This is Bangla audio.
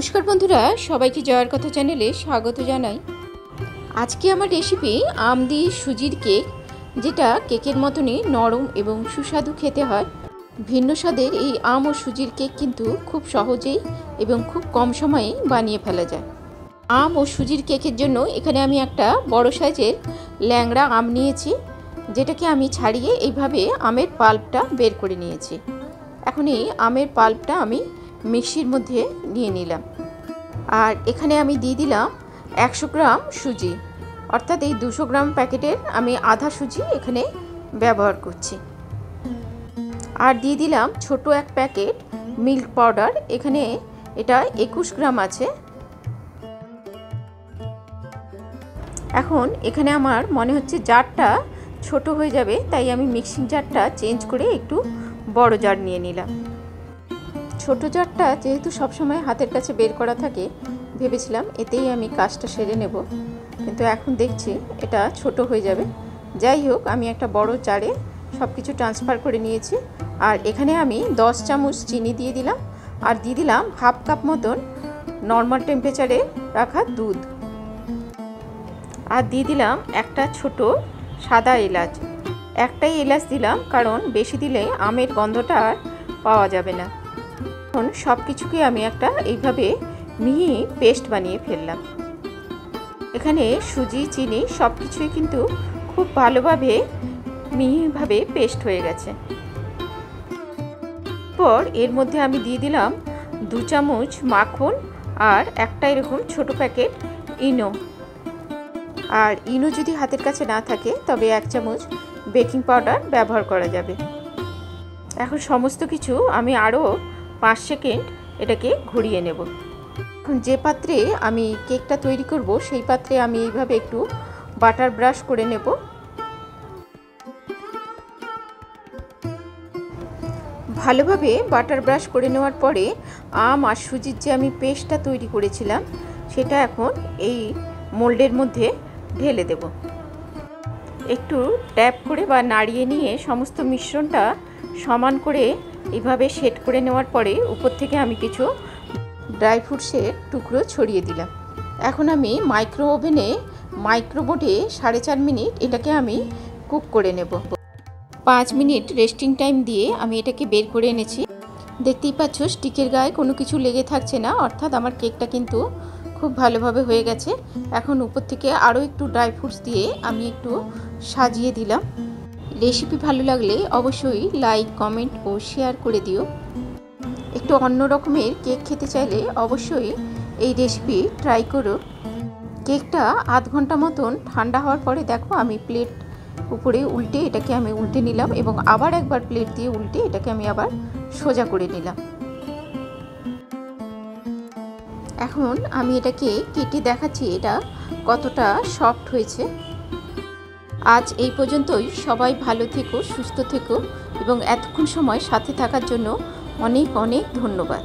নমস্কার বন্ধুরা, সবাইকে জয়ার কথা চ্যানেলে স্বাগত জানাই। আজকে আমার রেসিপি আম দিয়ে সুজির কেক, যেটা কেকের মতনই নরম এবং সুস্বাদু খেতে হয়। ভিন্ন স্বাদের এই আম ও সুজির কেক কিন্তু খুব সহজেই এবং খুব কম সময়ে বানিয়ে ফেলা যায়। আম ও সুজির কেকের জন্য এখানে আমি একটা বড় সাইজের ল্যাংড়া আম নিয়েছি, যেটাকে আমি ছাড়িয়ে এইভাবে আমের পাল্পটা বের করে নিয়েছি। এখন এই আমের পাল্পটা আমি মিক্সির মধ্যে নিয়ে নিলাম। আর এখানে আমি দিয়ে দিলাম 100 গ্রাম সুজি, অর্থাৎ এই 200 গ্রাম প্যাকেটের আমি আধা সুজি এখানে ব্যবহার করছি। আর দিয়ে দিলাম ছোট এক প্যাকেট মিল্ক পাউডার, এখানে এটা 21 গ্রাম আছে। এখন এখানে আমার মনে হচ্ছে জারটা ছোট হয়ে যাবে, তাই আমি মিক্সিং জারটা চেঞ্জ করে একটু বড় জার নিয়ে নিলাম। ছোট জারটা যেহেতু সবসময় হাতের কাছে বের করা থাকে, ভেবেছিলাম এতেই আমি কাজটা সেরে নেব, কিন্তু এখন দেখছি এটা ছোট হয়ে যাবে। যাই হোক, আমি একটা বড় জারে সব কিছু ট্রান্সফার করে নিয়েছি। আর এখানে আমি 10 চামচ চিনি দিয়ে দিলাম, আর দিয়ে দিলাম হাফ কাপ মতন নর্মাল টেম্পারেচারে রাখা দুধ, আর দিয়ে দিলাম একটা ছোট সাদা এলাচ। একটাই এলাচ দিলাম, কারণ বেশি দিলে আমের গন্ধটা আর পাওয়া যাবে না। এখন সব কিছুকে আমি একটা এইভাবে মিহি পেস্ট বানিয়ে ফেললাম। এখানে সুজি, চিনি সব কিছুই কিন্তু খুব ভালোভাবে মিহিভাবে পেস্ট হয়ে গেছে। পর এর মধ্যে আমি দিয়ে দিলাম 2 চামচ মাখন আর একটা এরকম ছোট প্যাকেট ইনো। আর ইনো যদি হাতের কাছে না থাকে তবে 1 চামচ বেকিং পাউডার ব্যবহার করা যাবে। এখন সমস্ত কিছু আমি আরও 5 সেকেন্ড এটাকে ঘুরিয়ে নেব। এখন যে পাত্রে আমি কেকটা তৈরি করব সেই পাত্রে আমি এইভাবে একটু বাটার ব্রাশ করে নেব। ভালোভাবে বাটার ব্রাশ করে নেওয়ার পরে আম আর সুজির যে আমি পেস্টটা তৈরি করেছিলাম সেটা এখন এই মোল্ডের মধ্যে ঢেলে দেব। একটু ট্যাপ করে বা নাড়িয়ে নিয়ে সমস্ত মিশ্রণটা সমান করে এইভাবে সেট করে নেওয়ার পরে উপর থেকে আমি কিছু ড্রাই ফ্রুটসের টুকরো ছড়িয়ে দিলাম। এখন আমি মাইক্রো ওভেনে মাইক্রোবোর্ডে 4.5 মিনিট এটাকে আমি কুক করে নেব। 5 মিনিট রেস্টিং টাইম দিয়ে আমি এটাকে বের করে এনেছি। দেখতেই পাচ্ছ স্টিকের গায়ে কোনো কিছু লেগে থাকছে না, অর্থাৎ আমার কেকটা কিন্তু খুব ভালোভাবে হয়ে গেছে। এখন উপর থেকে আরও একটু ড্রাই ফ্রুটস দিয়ে আমি একটু সাজিয়ে দিলাম। রেসিপি ভালো লাগলে অবশ্যই লাইক, কমেন্ট ও শেয়ার করে দিও। একটু অন্য রকমের কেক খেতে চাইলে অবশ্যই এই রেসিপি ট্রাই করো। কেকটা আধ ঘন্টা মতন ঠান্ডা হওয়ার পরে দেখো আমি প্লেট উপরে উল্টে এটাকে আমি উল্টে নিলাম, এবং আবার একবার প্লেট দিয়ে উল্টে এটাকে আমি আবার সোজা করে নিলাম। এখন আমি এটাকে কেটে দেখাচ্ছি এটা কতটা সফট হয়েছে। আজ এই পর্যন্তই। সবাই ভালো থেকো, সুস্থ থেকো, এবং এতক্ষণ সময় সাথে থাকার জন্য অনেক অনেক ধন্যবাদ।